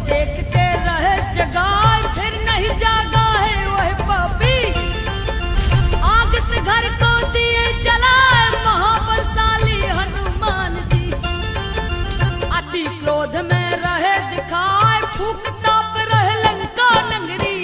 देखते रहे जगाए, फिर नहीं जागा है वह पापी। आग से घर को दिए जलाए महाबलशाली हनुमान जी। अति क्रोध में रहे दिखाए, फूकता पे रहे लंका नगरी।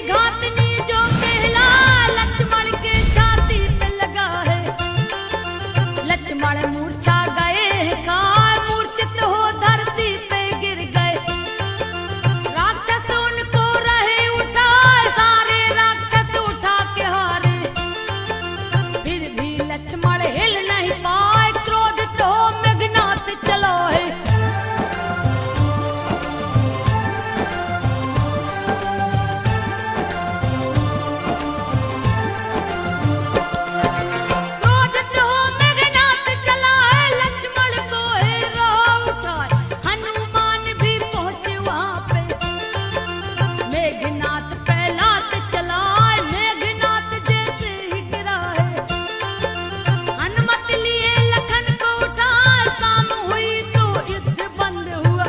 घातनी जो कहला लक्ष्मण के छाती पे लगा है। लक्ष्मण मूर्छा गए काय मूर्छित हो धरती पे गिर गए। राक्षस उनको रहे उठाए सारे राक्षस उठा के हारे। फिर भी लक्ष्मण हिल नहीं पाए क्रोधित हो मेघनाथ चलो है। क्रोधित हो मेघनाथ चला है लक्ष्मण को है राह उठाए। हनुमान भी पहुंचे वहां पे मेघनाथ पहलात चलाए। मेघनाथ जैसे ही गिरा है हनुमत लिए लखन को उठाए। शाम हुई तो युद्ध बंद हुआ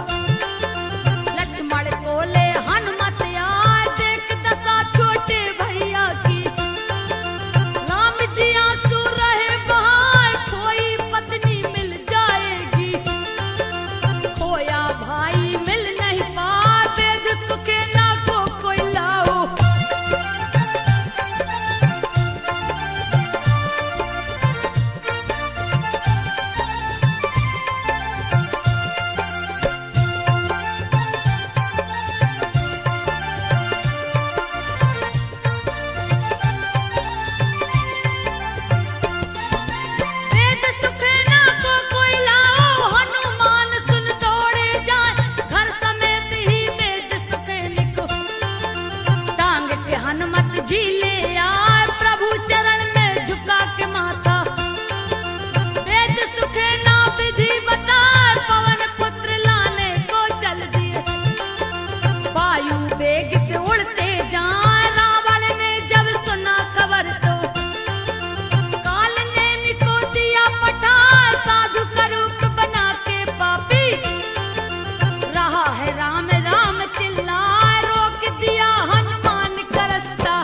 लक्ष्मण को ले हनुमत आए। देख दशा छोटे भैया की राम जी आंसू रहे बहाए। खोई पत्नी मिल जाएगी खोया भाई मिल नहीं पाए। वेद सुखे ना को कोई लाओ। वेद सुखे ना को कोई लाओ। हनुमान सुन दौड़े जाए घर समेत ही वेद सुखे निको। टांग के हनुमत जी ले आए प्रभु चरण में झुका के माथा। वेद सुखे ना विधि बताए पवन पुत्र लाने को चल दिए। वायु वेग से उड़ते जाए रावण ने जब सुना खबर तो काल ने को दिया पठा। साधु का रूप बना के पापी रहा है राम राम चिल्लाए। रोक दिया हनुमान का रास्ता।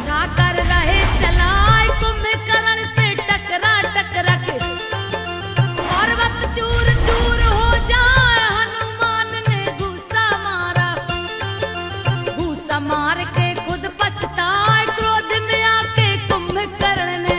समझा कर रहे चलाए कुंभकर्ण से टकरा टकरा के पर्वत चूर चूर हो जाए। हनुमान ने घूसा मार के खुद पछताए। क्रोध में आके कुंभकर्ण ने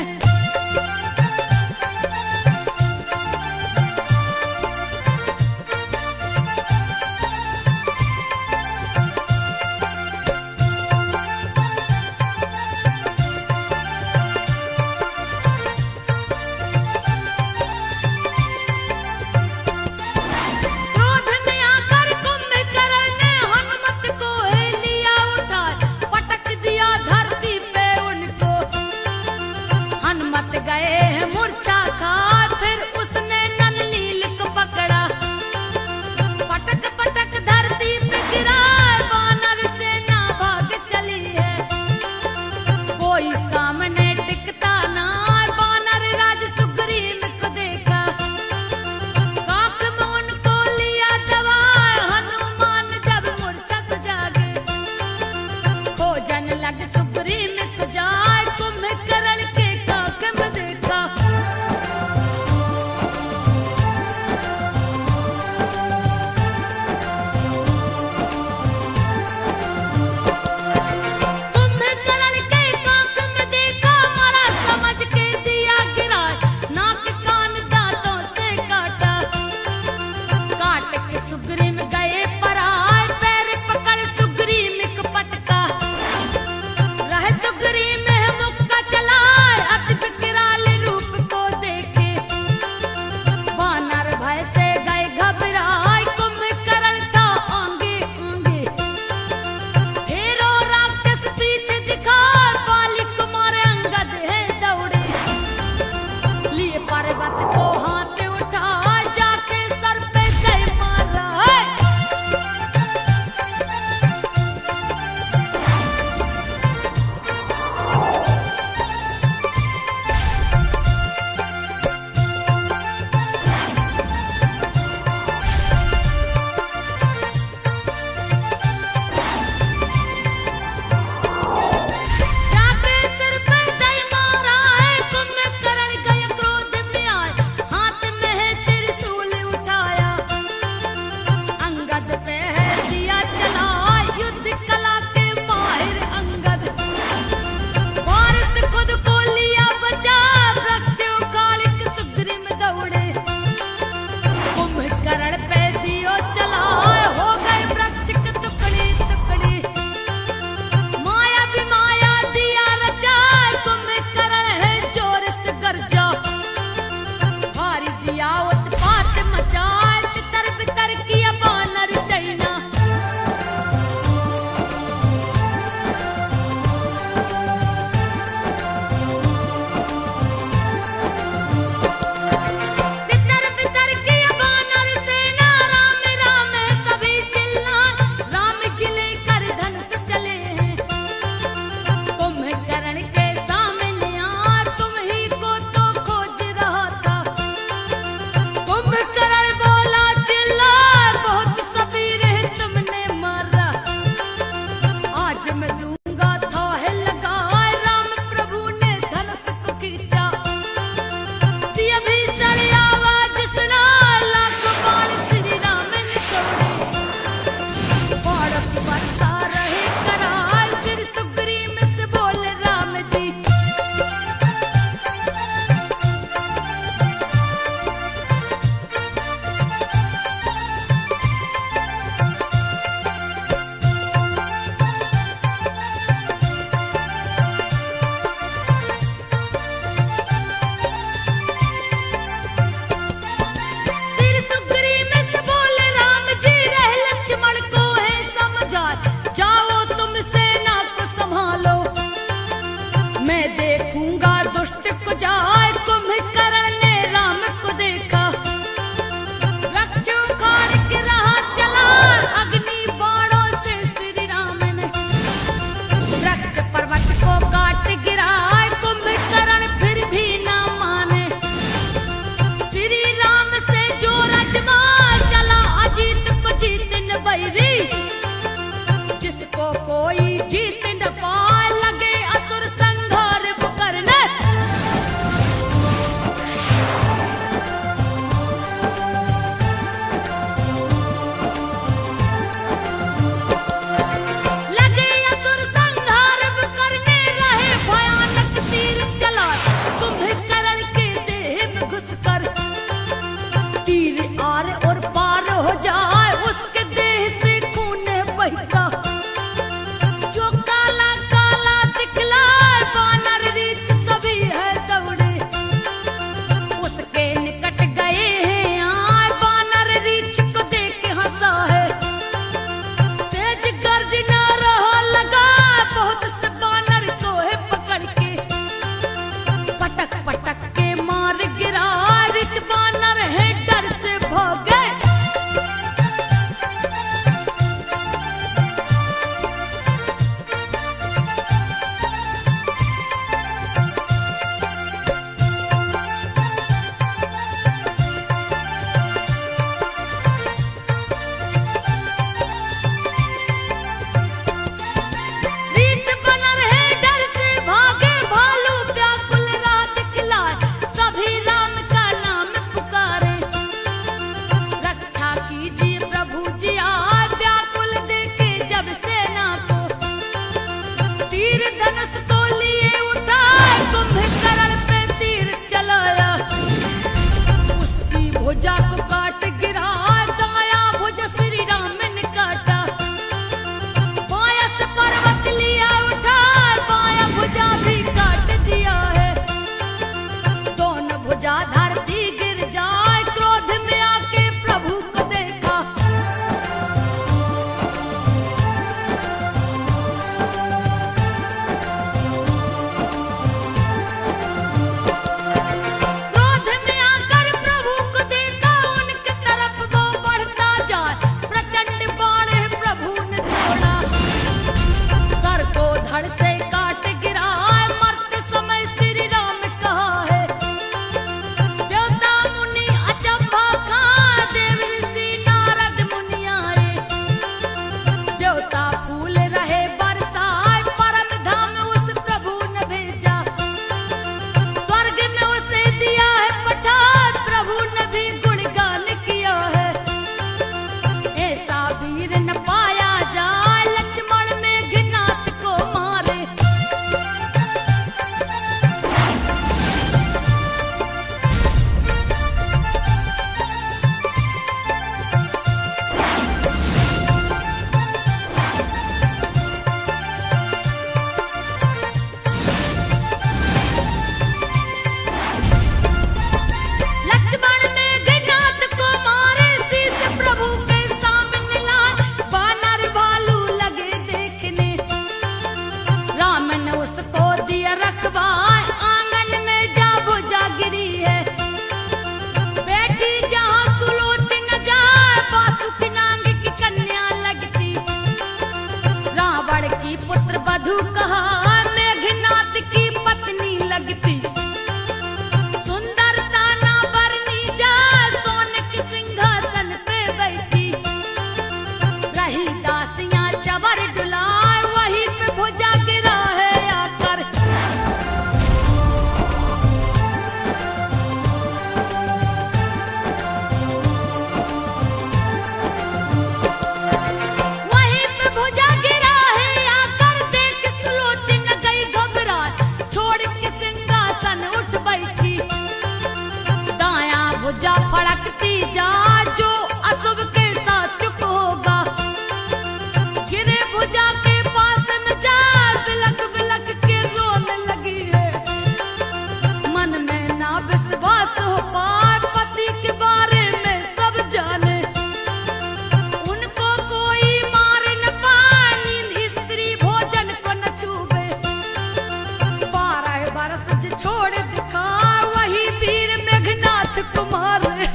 मारे।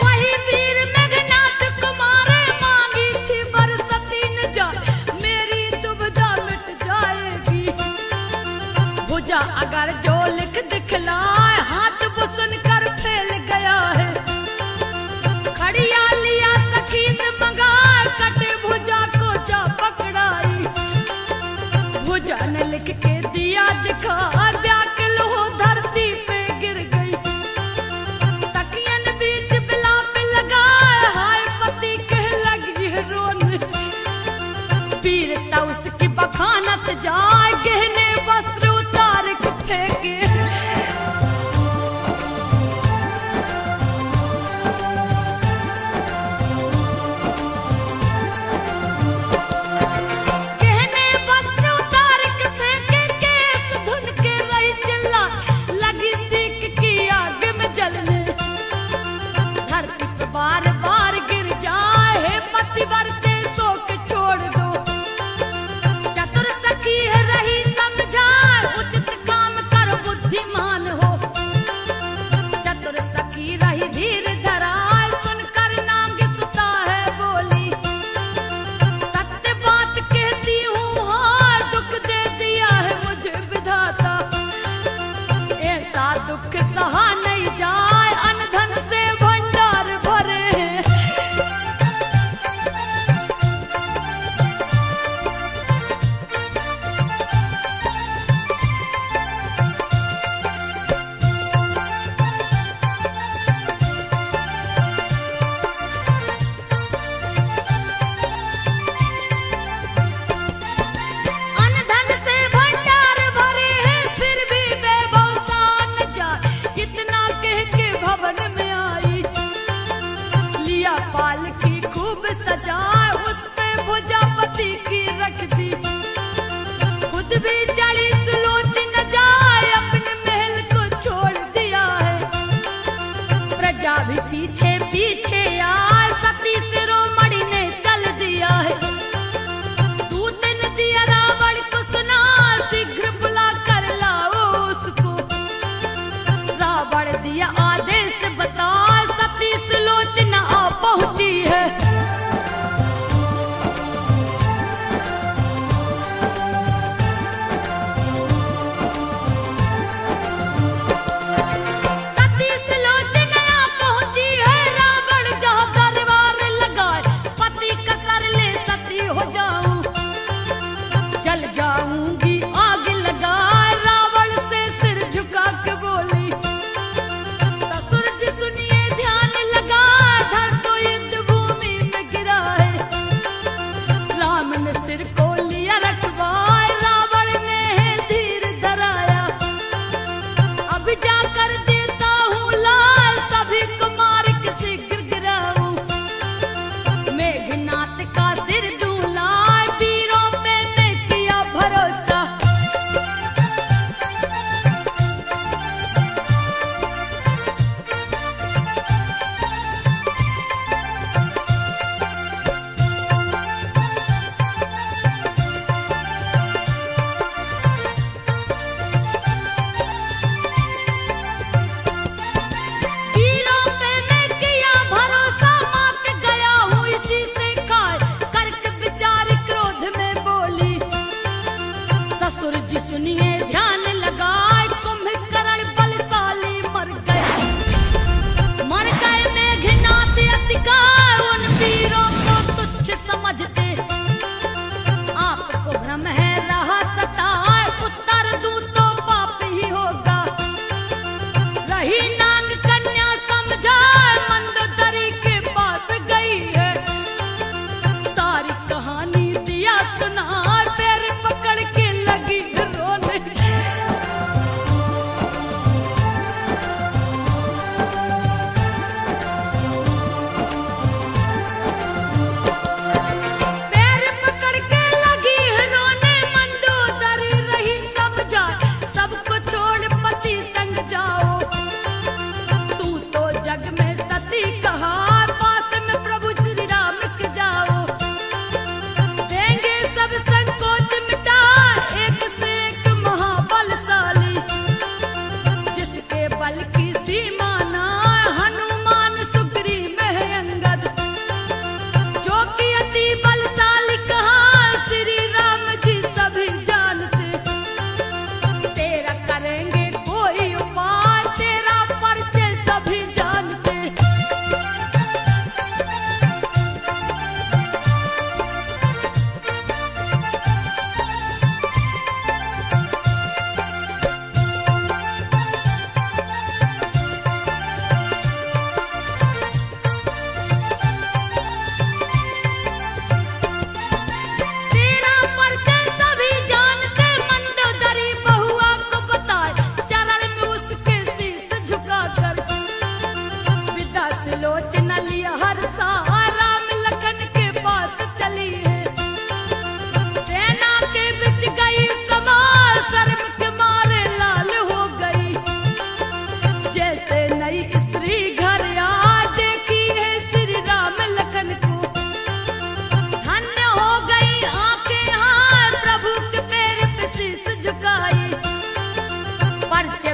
वही वीर मेघनाथ कुमार मांगी थी बरसती न जाए, मेरी दुविधा मिट जाएगी। भुजा अगर जो लिख दिखलाए, हाथ वो सुनकर फैल गया है। खड़िया लिया सखी से मंगाए, कटे भुजा को जा पकड़ाई। भुजा ने लिख के दिया दिखा, व्याकुल हो धरती पे गिर गई। सखियन बीच बिलाप लगाए, हाय पति कह लगी है रोने। वीरता उसकी बखानत जाए, गहने वस्त्र उतार के फेंके। गहने वस्त्र उतार के फेंके, केस धुन के रही चिल्ला, लगी सीख की आग में जलने। धरती पे बार बार गिर जाए, हे पतिव्रते शोक छोड़ दो। चतुर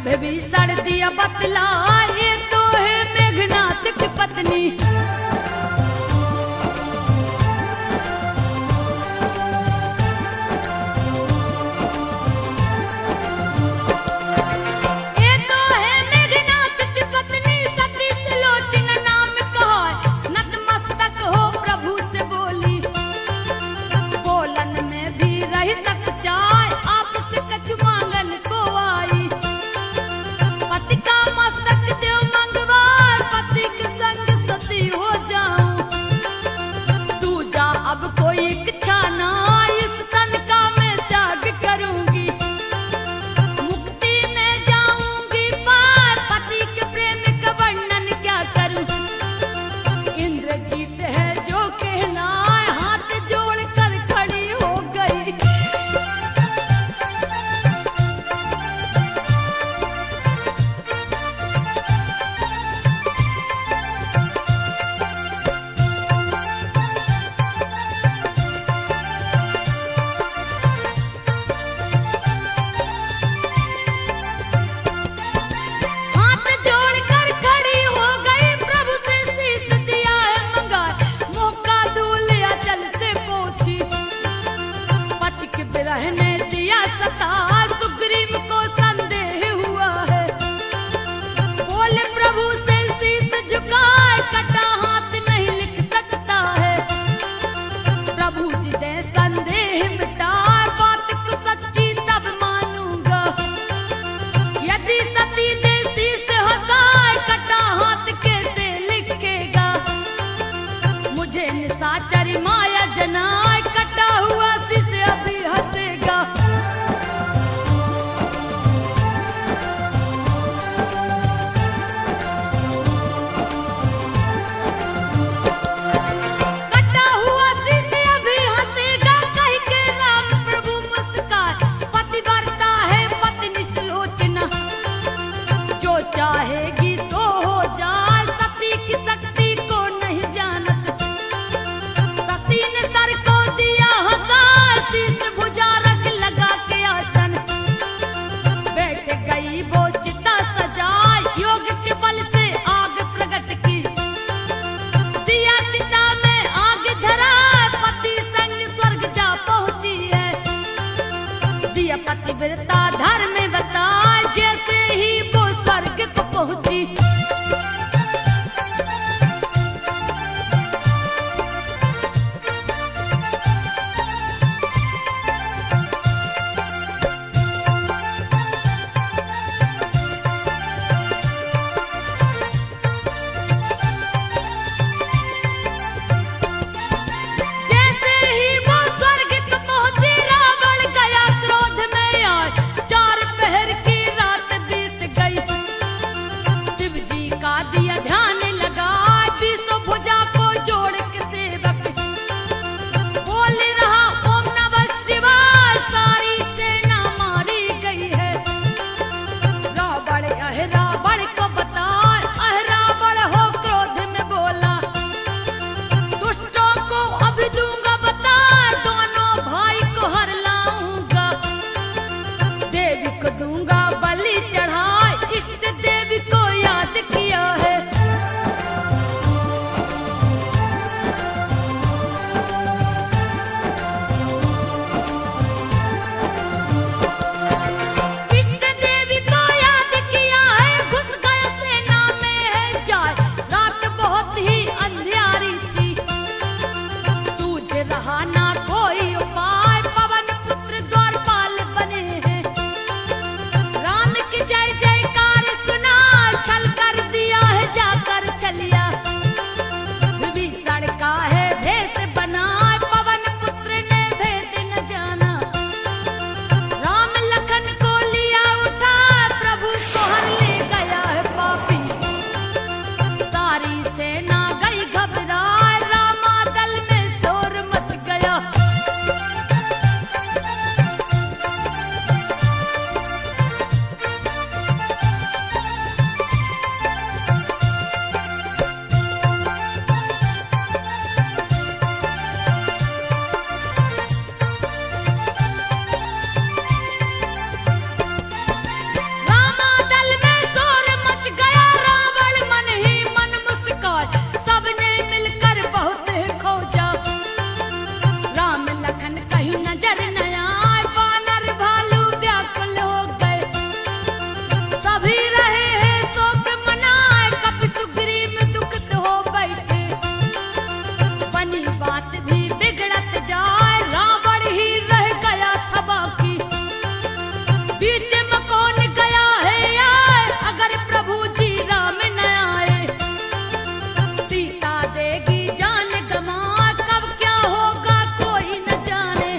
विभीषण दिया बतलाए तो है मेघनाथ की पत्नी। पति का मस्तक देव मंगवाए, पति के संग सती हो जा। लखन कहीं नजर न आए, वानर भालू व्याकुल हो गए। सभी रहे हैं शोक मनाए, कपि सुग्रीव दुखित हो बैठे। बनी बात भी बिगड़त जाए, रावण ही रह गया था बाकी। बीच में कौन गया है आए, अगर प्रभु जी राम न आए। सीता देगी जान गमा, कब क्या होगा कोई न जाने।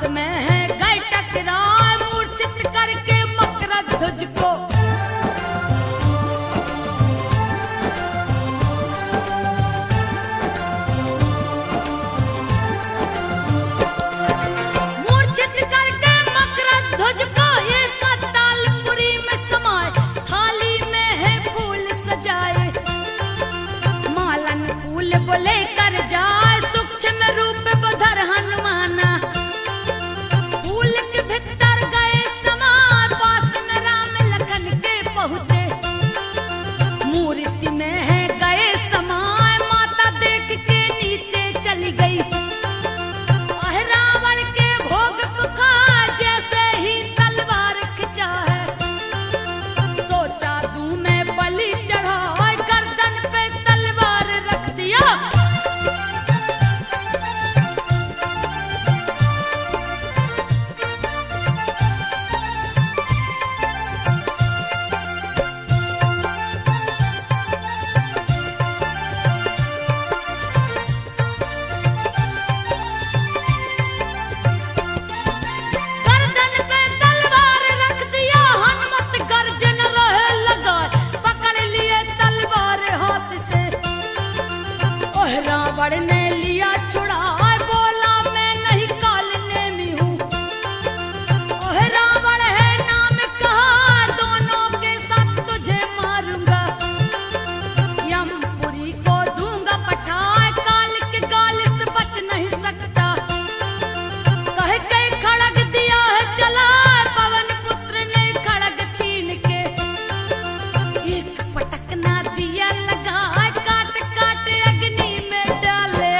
में है गए टकराए मूर्छित करके मकरध्वज को। मूर्छित करके मकरध्वज को एक तालपुरी में समाए, थाली में है फूल सजाए, मालन फूल बोले कर जाए, सूक्ष्म रूप बधर हनुमाना। फूल के भीतर गए समाए, पास में राम लखन के पहुँचे, मूर्ति में है गए समाए, माता देख के नीचे चली गई। रावण के भोग पुखा जैसे ही तलवार खिंचा है, सोचा दूं मैं बलि चढ़ाए, गर्दन पे तलवार रख दिया। गर्दन पे तलवार रख दिया, हनुमत गर्जन रहे लगा, पकड़ लिए तलवार हाथ से। ओह रावण ने लिया छुड़ा, बोला मैं नहीं काल नेमी हूँ। ओह रावण है नाम कहा, दोनों के साथ तुझे मारूंगा, यमपुरी को दूंगा पठाए, काल के गाल से बच नहीं सकता। कह के खड़ग दिया है चला, पवन पुत्र ने खड़ग छीन के, एक पटकना दिया लगा, काट काट अग्नि में डाले।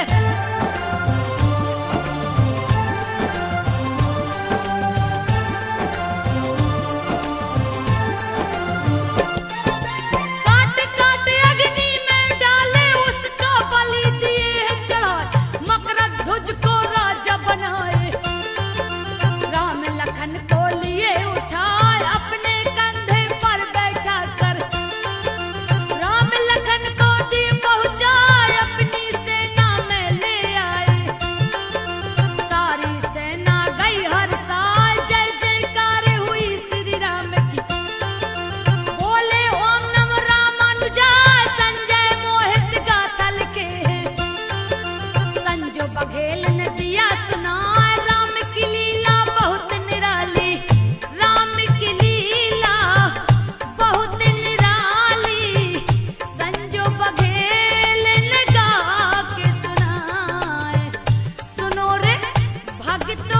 काट काट अग्नि में डाले, उसका बलि दिए है चढ़ाए, मकरध्वज को राजा बनाए। राम लखन को लिए उठाए, अपने कंधे पर बैठा कर, राम लखन को दी पहुंचाए, अपनी सेना में ले आए। सारी सेना गई हर साल, जय जयकार हुई श्री राम की, बोले ओम नमो रामानुजाय, संजय मोहित गाथा लिखे हैं, संजो बघेल ने दिया सुनाए, राम की लीला बहुत निराली, राम की लीला बहुत निराली, संजो बघेल ने गा के सुनाए। सुनो रे भक्तों